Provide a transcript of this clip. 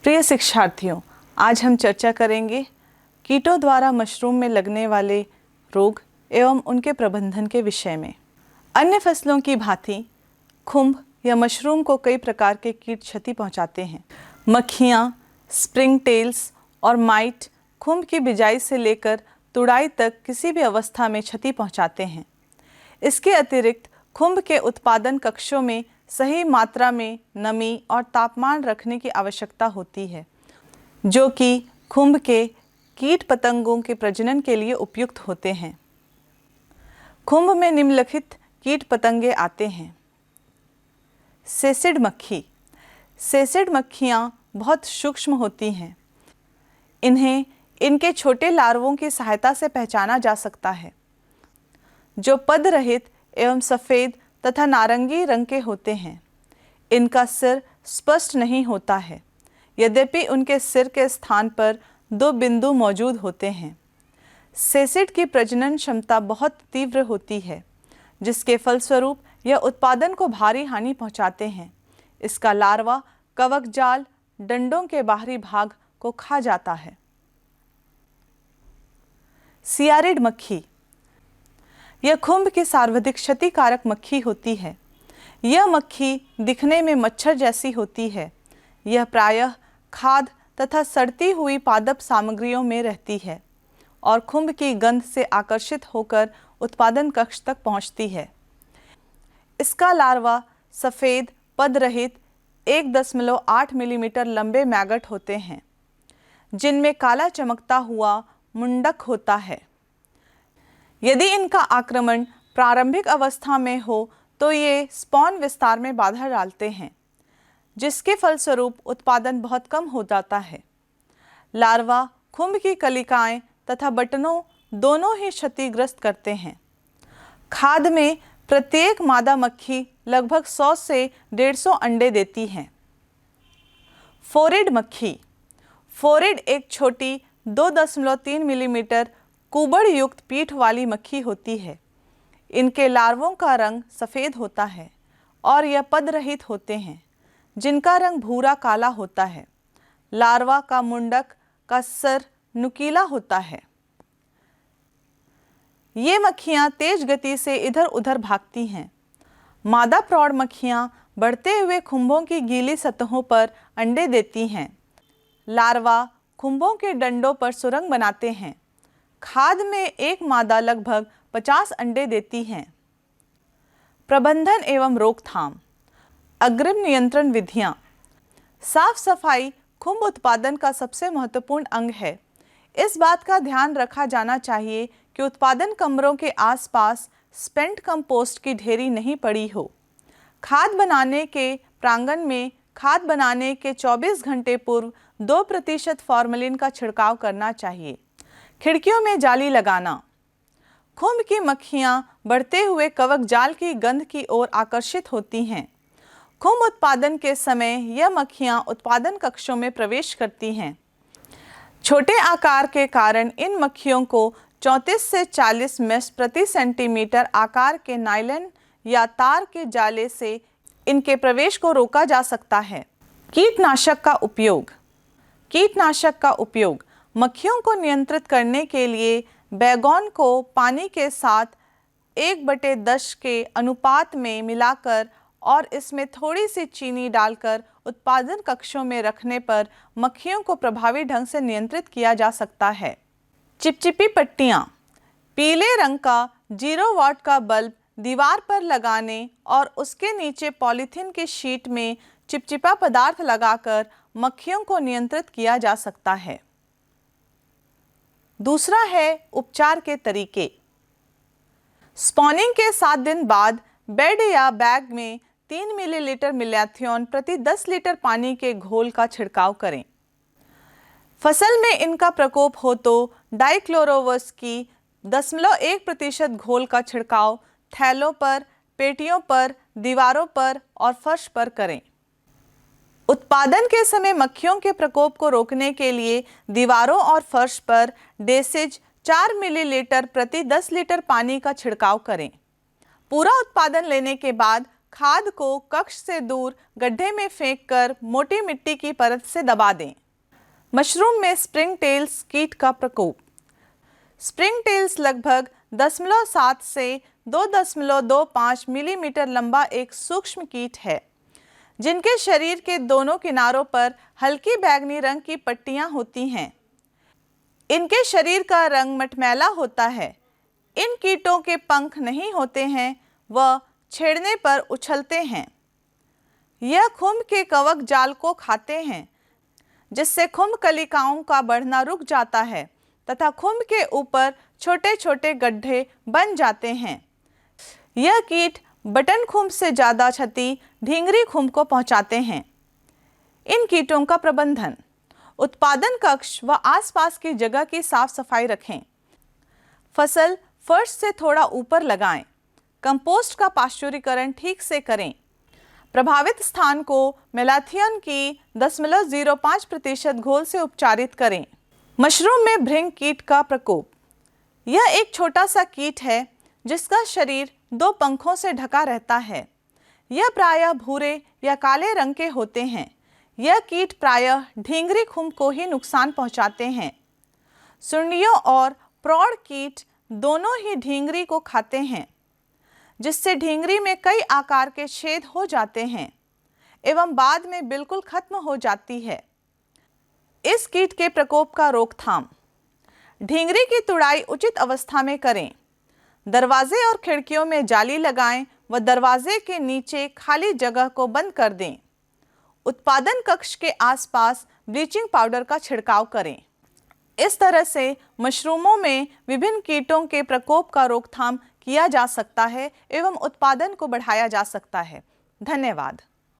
प्रिय शिक्षार्थियों, आज हम चर्चा करेंगे कीटों द्वारा मशरूम में लगने वाले रोग एवं उनके प्रबंधन के विषय में। अन्य फसलों की भांति खुंभ या मशरूम को कई प्रकार के कीट क्षति पहुंचाते हैं। मक्खियाँ, स्प्रिंग टेल्स और माइट खुंभ की बिजाई से लेकर तुड़ाई तक किसी भी अवस्था में क्षति पहुंचाते हैं। इसके अतिरिक्त खुंभ के उत्पादन कक्षों में सही मात्रा में नमी और तापमान रखने की आवश्यकता होती है, जो कि खुंभ के कीट पतंगों के प्रजनन के लिए उपयुक्त होते हैं। खुंभ में निम्नलिखित कीट पतंगे आते हैं। सेसिड मक्खी। सेसिड मक्खियाँ बहुत सूक्ष्म होती हैं। इन्हें इनके छोटे लार्वों की सहायता से पहचाना जा सकता है, जो पद रहित एवं सफ़ेद तथा नारंगी रंग के होते हैं। इनका सिर स्पष्ट नहीं होता है, यद्यपि उनके सिर के स्थान पर 2 बिंदु मौजूद होते हैं। सेसिड की प्रजनन क्षमता बहुत तीव्र होती है, जिसके फलस्वरूप यह उत्पादन को भारी हानि पहुंचाते हैं। इसका लार्वा कवक जाल डंडों के बाहरी भाग को खा जाता है। सियारिड मक्खी। यह खुंभ की सर्वाधिक क्षतिकारक मक्खी होती है। यह मक्खी दिखने में मच्छर जैसी होती है। यह प्रायः खाद तथा सड़ती हुई पादप सामग्रियों में रहती है और खुंभ की गंध से आकर्षित होकर उत्पादन कक्ष तक पहुंचती है। इसका लार्वा सफ़ेद पद रहित 1.8 मिलीमीटर लंबे मैगट होते हैं, जिनमें काला चमकता हुआ मुंडक होता है। यदि इनका आक्रमण प्रारंभिक अवस्था में हो तो ये स्पॉन विस्तार में बाधा डालते हैं, जिसके फलस्वरूप उत्पादन बहुत कम हो जाता है। लार्वा खुंभ की कलिकाएं तथा बटनों दोनों ही क्षतिग्रस्त करते हैं। खाद में प्रत्येक मादा मक्खी लगभग 100 से 150 अंडे देती हैं। फोरिड मक्खी। फोरिड एक छोटी 2.3 मिलीमीटर कुबड़ युक्त पीठ वाली मक्खी होती है। इनके लार्वों का रंग सफ़ेद होता है और यह पद रहित होते हैं, जिनका रंग भूरा काला होता है। लार्वा का मुंडक का सर नुकीला होता है। ये मक्खियाँ तेज गति से इधर उधर भागती हैं। मादा प्रौढ़ मक्खियाँ बढ़ते हुए खुंभों की गीली सतहों पर अंडे देती हैं। लार्वा खुंभों के डंडों पर सुरंग बनाते हैं। खाद में एक मादा लगभग 50 अंडे देती हैं। प्रबंधन एवं रोकथाम। अग्रिम नियंत्रण विधियाँ। साफ सफाई खुंभ उत्पादन का सबसे महत्वपूर्ण अंग है। इस बात का ध्यान रखा जाना चाहिए कि उत्पादन कमरों के आसपास स्पेंट कंपोस्ट की ढेरी नहीं पड़ी हो। खाद बनाने के प्रांगण में खाद बनाने के 24 घंटे पूर्व 2% फॉर्मेलिन का छिड़काव करना चाहिए। खिड़कियों में जाली लगाना। खुंभ की मक्खियाँ बढ़ते हुए कवक जाल की गंध की ओर आकर्षित होती हैं। खुंभ उत्पादन के समय यह मक्खियाँ उत्पादन कक्षों में प्रवेश करती हैं। छोटे आकार के कारण इन मक्खियों को 34 से 40 मेश प्रति सेंटीमीटर आकार के नायलॉन या तार के जाले से इनके प्रवेश को रोका जा सकता है। कीटनाशक का उपयोग। कीटनाशक का उपयोग मक्खियों को नियंत्रित करने के लिए बैगोन को पानी के साथ 1/10 के अनुपात में मिलाकर और इसमें थोड़ी सी चीनी डालकर उत्पादन कक्षों में रखने पर मक्खियों को प्रभावी ढंग से नियंत्रित किया जा सकता है। चिपचिपी पट्टियाँ। पीले रंग का 0 वाट का बल्ब दीवार पर लगाने और उसके नीचे पॉलीथीन की शीट में चिपचिपा पदार्थ लगाकर मक्खियों को नियंत्रित किया जा सकता है। दूसरा है उपचार के तरीके। स्पॉनिंग के 7 दिन बाद बेड या बैग में 3 मिलीलीटर मिलाथियोन प्रति 10 लीटर पानी के घोल का छिड़काव करें। फसल में इनका प्रकोप हो तो डाइक्लोरोवस की 0.1% घोल का छिड़काव थैलों पर, पेटियों पर, दीवारों पर और फर्श पर करें। उत्पादन के समय मक्खियों के प्रकोप को रोकने के लिए दीवारों और फर्श पर डेसिज 4 मिलीलीटर प्रति 10 लीटर पानी का छिड़काव करें। पूरा उत्पादन लेने के बाद खाद को कक्ष से दूर गड्ढे में फेंककर मोटी मिट्टी की परत से दबा दें। मशरूम में स्प्रिंग टेल्स कीट का प्रकोप। स्प्रिंग टेल्स लगभग 0.7 से 2.25 मिलीमीटर लंबा एक सूक्ष्म कीट है, जिनके शरीर के दोनों किनारों पर हल्की बैंगनी रंग की पट्टियां होती हैं। इनके शरीर का रंग मटमैला होता है। इन कीटों के पंख नहीं होते हैं, वह छेड़ने पर उछलते हैं। यह खुम्भ के कवक जाल को खाते हैं, जिससे खुम्भ कलिकाओं का बढ़ना रुक जाता है तथा खुम्भ के ऊपर छोटे छोटे गड्ढे बन जाते हैं। यह कीट बटन खुम्भ से ज़्यादा क्षति ढींगरी खुम्भ को पहुंचाते हैं। इन कीटों का प्रबंधन। उत्पादन कक्ष व आसपास की जगह की साफ सफाई रखें। फसल फर्श से थोड़ा ऊपर लगाएं। कंपोस्ट का पाश्चुरीकरण ठीक से करें। प्रभावित स्थान को मेलाथियन की 0.05% घोल से उपचारित करें। मशरूम में भृंग कीट का प्रकोप। यह एक छोटा सा कीट है जिसका शरीर 2 पंखों से ढका रहता है। यह प्रायः भूरे या काले रंग के होते हैं। यह कीट प्रायः ढींगरी खुम्भ को ही नुकसान पहुंचाते हैं। सुंडियों और प्रौढ़ कीट दोनों ही ढींगरी को खाते हैं, जिससे ढींगरी में कई आकार के छेद हो जाते हैं एवं बाद में बिल्कुल खत्म हो जाती है। इस कीट के प्रकोप का रोकथाम। ढींगरी की तुड़ाई उचित अवस्था में करें। दरवाजे और खिड़कियों में जाली लगाएं व दरवाजे के नीचे खाली जगह को बंद कर दें। उत्पादन कक्ष के आसपास ब्लीचिंग पाउडर का छिड़काव करें। इस तरह से मशरूमों में विभिन्न कीटों के प्रकोप का रोकथाम किया जा सकता है एवं उत्पादन को बढ़ाया जा सकता है। धन्यवाद।